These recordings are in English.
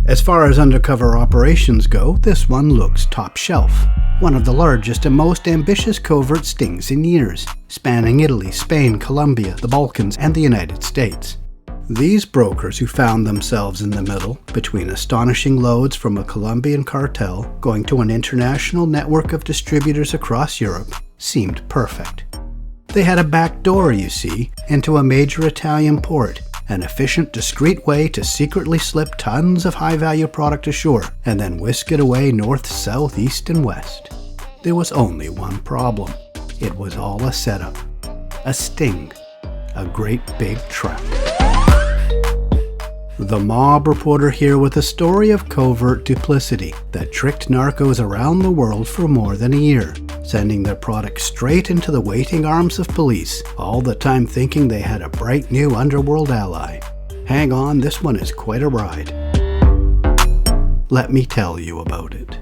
As far as undercover operations go, this one looks top shelf. One of the largest and most ambitious covert stings in years, spanning Italy, Spain, Colombia, the Balkans, and the United States. These brokers, who found themselves in the middle, between astonishing loads from a Colombian cartel going to an international network of distributors across Europe, seemed perfect. They had a back door, you see, into a major Italian port, an efficient, discreet way to secretly slip tons of high-value product ashore and then whisk it away north, south, east, and west. There was only one problem. It was all a setup. A sting. A great big trap. The mob reporter here with a story of covert duplicity that tricked narcos around the world for more than a year, sending their product straight into the waiting arms of police, all the time thinking they had a bright new underworld ally. Hang on, this one is quite a ride. Let me tell you about it.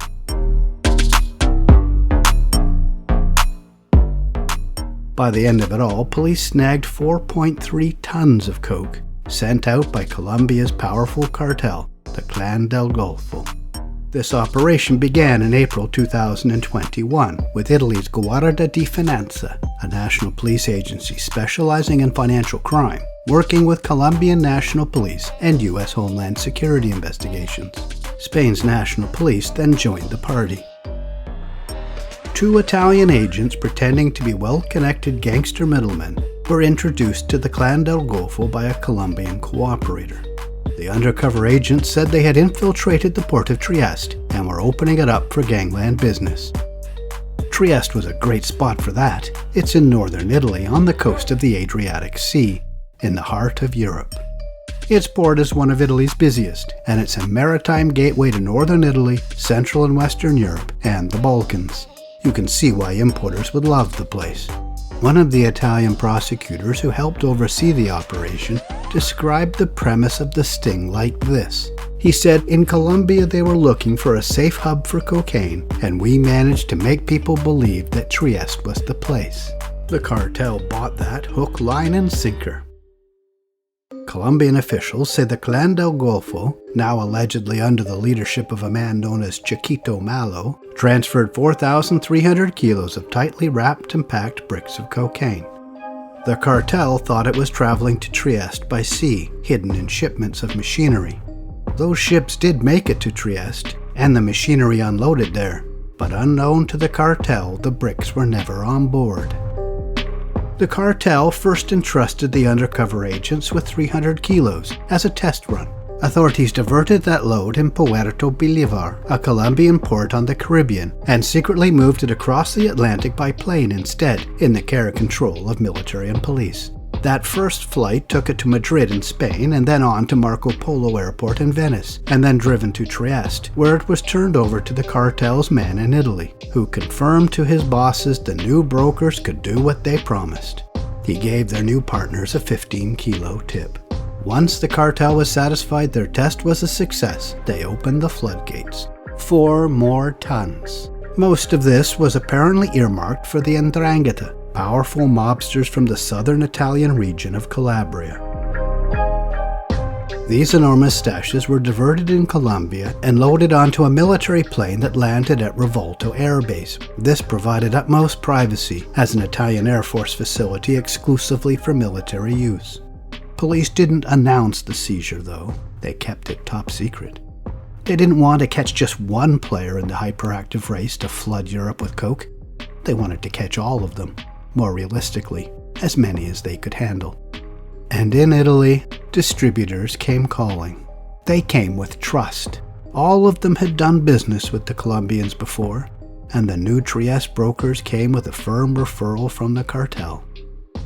By the end of it all, police snagged 4.3 tons of coke, sent out by Colombia's powerful cartel, the Clan del Golfo. This operation began in April 2021 with Italy's Guardia di Finanza, a national police agency specializing in financial crime, working with Colombian national police and U.S. Homeland Security investigations. Spain's national police then joined the party. 2 Italian agents pretending to be well-connected gangster middlemen were introduced to the Clan del Golfo by a Colombian cooperator. The undercover agents said they had infiltrated the port of Trieste and were opening it up for gangland business. Trieste was a great spot for that. It's in northern Italy on the coast of the Adriatic Sea, in the heart of Europe. Its port is one of Italy's busiest, and it's a maritime gateway to northern Italy, central and western Europe, and the Balkans. You can see why importers would love the place. One of the Italian prosecutors who helped oversee the operation described the premise of the sting like this. He said, "In Colombia they were looking for a safe hub for cocaine, and we managed to make people believe that Trieste was the place." The cartel bought that hook, line, and sinker. Colombian officials say the Clan del Golfo, now allegedly under the leadership of a man known as Chiquito Malo, transferred 4,300 kilos of tightly wrapped and packed bricks of cocaine. The cartel thought it was traveling to Trieste by sea, hidden in shipments of machinery. Those ships did make it to Trieste, and the machinery unloaded there, but unknown to the cartel, the bricks were never on board. The cartel first entrusted the undercover agents with 300 kilos as a test run. Authorities diverted that load in Puerto Bolivar, a Colombian port on the Caribbean, and secretly moved it across the Atlantic by plane instead, in the care and control of military and police. That first flight took it to Madrid in Spain, and then on to Marco Polo Airport in Venice, and then driven to Trieste, where it was turned over to the cartel's man in Italy, who confirmed to his bosses the new brokers could do what they promised. He gave their new partners a 15-kilo tip. Once the cartel was satisfied their test was a success, they opened the floodgates. 4 more tons. Most of this was apparently earmarked for the 'Ndrangheta, powerful mobsters from the southern Italian region of Calabria. These enormous stashes were diverted in Colombia and loaded onto a military plane that landed at Rivolto Air Base. This provided utmost privacy as an Italian Air Force facility exclusively for military use. Police didn't announce the seizure, though. They kept it top secret. They didn't want to catch just one player in the hyperactive race to flood Europe with coke. They wanted to catch all of them. More realistically, as many as they could handle. And in Italy, distributors came calling. They came with trust. All of them had done business with the Colombians before, and the new Trieste brokers came with a firm referral from the cartel.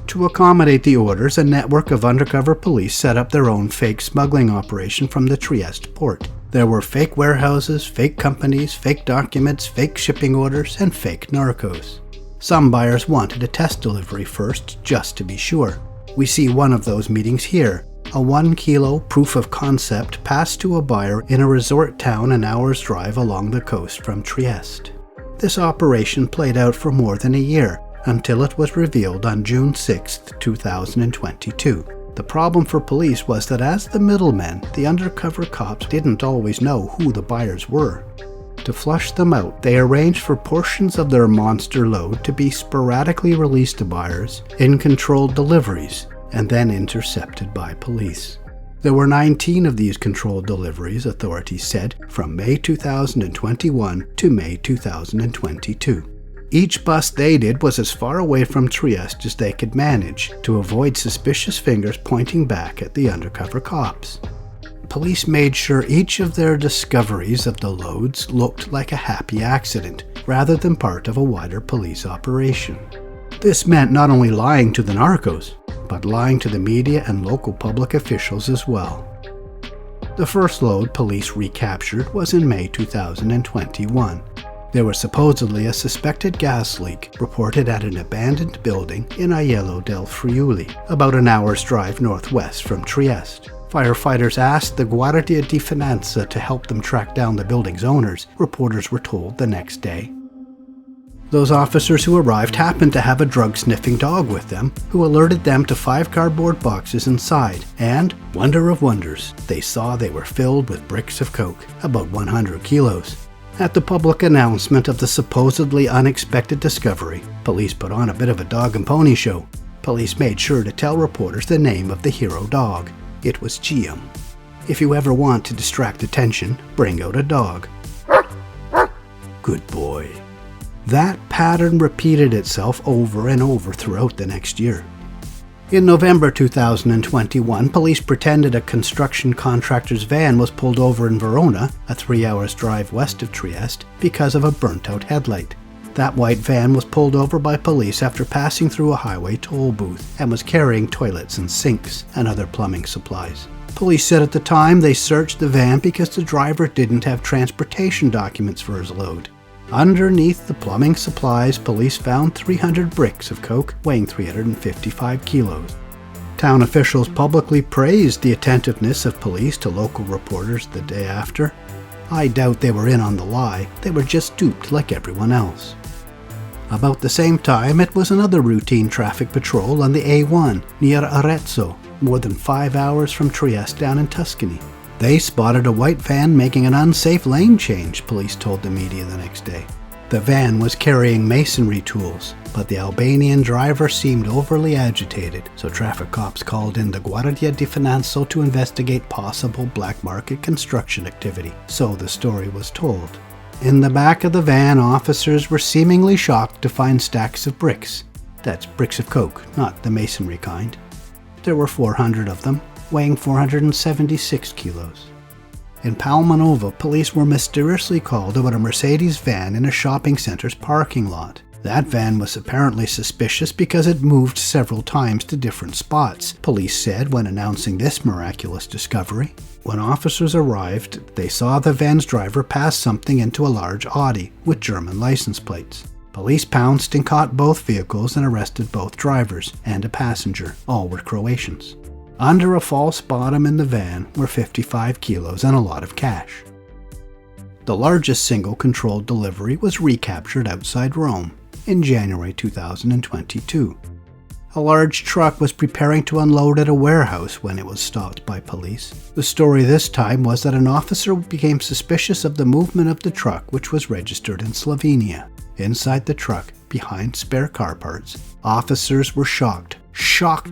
To accommodate the orders, a network of undercover police set up their own fake smuggling operation from the Trieste port. There were fake warehouses, fake companies, fake documents, fake shipping orders, and fake narcos. Some buyers wanted a test delivery first, just to be sure. We see one of those meetings here. A 1-kilo proof of concept passed to a buyer in a resort town an hour's drive along the coast from Trieste. This operation played out for more than a year, until it was revealed on June 6, 2022. The problem for police was that as the middlemen, the undercover cops didn't always know who the buyers were. To flush them out, they arranged for portions of their monster load to be sporadically released to buyers in controlled deliveries and then intercepted by police. There were 19 of these controlled deliveries, authorities said, from May 2021 to May 2022. Each bus they did was as far away from Trieste as they could manage to avoid suspicious fingers pointing back at the undercover cops. Police made sure each of their discoveries of the loads looked like a happy accident, rather than part of a wider police operation. This meant not only lying to the narcos, but lying to the media and local public officials as well. The first load police recaptured was in May 2021. There was supposedly a suspected gas leak reported at an abandoned building in Aiello del Friuli, about an hour's drive northwest from Trieste. Firefighters asked the Guardia di Finanza to help them track down the building's owners, reporters were told the next day. Those officers who arrived happened to have a drug-sniffing dog with them, who alerted them to 5 cardboard boxes inside, and, wonder of wonders, they saw they were filled with bricks of coke, about 100 kilos. At the public announcement of the supposedly unexpected discovery, police put on a bit of a dog and pony show. Police made sure to tell reporters the name of the hero dog. It was Giam. If you ever want to distract attention, bring out a dog. Good boy. That pattern repeated itself over and over throughout the next year. In November 2021, police pretended a construction contractor's van was pulled over in Verona, a 3-hour drive west of Trieste, because of a burnt-out headlight. That white van was pulled over by police after passing through a highway toll booth and was carrying toilets and sinks and other plumbing supplies. Police said at the time they searched the van because the driver didn't have transportation documents for his load. Underneath the plumbing supplies, police found 300 bricks of coke weighing 355 kilos. Town officials publicly praised the attentiveness of police to local reporters the day after. I doubt they were in on the lie, they were just duped like everyone else. About the same time, it was another routine traffic patrol on the A1 near Arezzo, more than 5 hours from Trieste down in Tuscany. They spotted a white van making an unsafe lane change, police told the media the next day. The van was carrying masonry tools, but the Albanian driver seemed overly agitated, so traffic cops called in the Guardia di Finanza to investigate possible black market construction activity, so the story was told. In the back of the van, officers were seemingly shocked to find stacks of bricks. That's bricks of coke, not the masonry kind. There were 400 of them, weighing 476 kilos. In Palmanova, police were mysteriously called about a Mercedes van in a shopping center's parking lot. That van was apparently suspicious because it moved several times to different spots, police said when announcing this miraculous discovery. When officers arrived, they saw the van's driver pass something into a large Audi with German license plates. Police pounced and caught both vehicles and arrested both drivers and a passenger. All were Croatians. Under a false bottom in the van were 55 kilos and a lot of cash. The largest single controlled delivery was recaptured outside Rome in January 2022. A large truck was preparing to unload at a warehouse when it was stopped by police. The story this time was that an officer became suspicious of the movement of the truck, which was registered in Slovenia. Inside the truck, behind spare car parts, officers were shocked,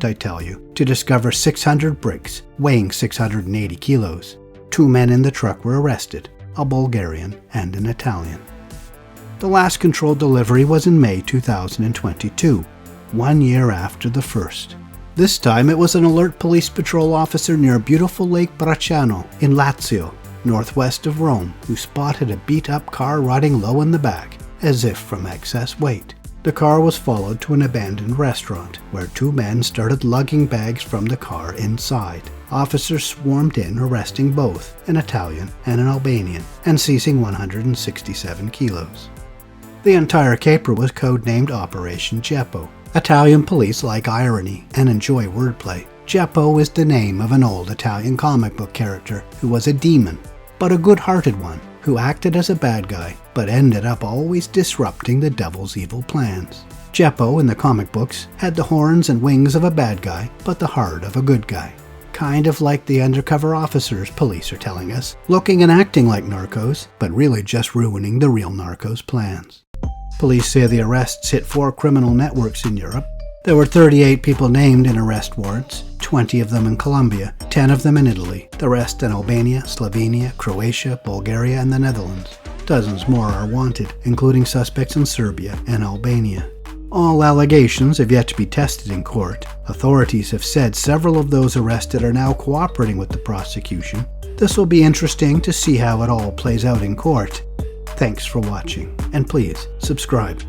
I tell you, to discover 600 bricks weighing 680 kilos. 2 men in the truck were arrested, a Bulgarian and an Italian. The last controlled delivery was in May 2022. 1 year after the first. This time it was an alert police patrol officer near beautiful Lake Bracciano in Lazio, northwest of Rome, who spotted a beat-up car riding low in the back, as if from excess weight. The car was followed to an abandoned restaurant, where 2 men started lugging bags from the car inside. Officers swarmed in, arresting both, an Italian and an Albanian, and seizing 167 kilos. The entire caper was codenamed Operation Geppo. Italian police like irony and enjoy wordplay. Geppo is the name of an old Italian comic book character who was a demon, but a good-hearted one, who acted as a bad guy, but ended up always disrupting the devil's evil plans. Geppo in the comic books had the horns and wings of a bad guy, but the heart of a good guy. Kind of like the undercover officers police are telling us, looking and acting like narcos, but really just ruining the real narcos' plans. Police say the arrests hit 4 criminal networks in Europe. There were 38 people named in arrest warrants, 20 of them in Colombia, 10 of them in Italy, the rest in Albania, Slovenia, Croatia, Bulgaria, and the Netherlands. Dozens more are wanted, including suspects in Serbia and Albania. All allegations have yet to be tested in court. Authorities have said several of those arrested are now cooperating with the prosecution. This will be interesting to see how it all plays out in court. Thanks for watching, and please subscribe.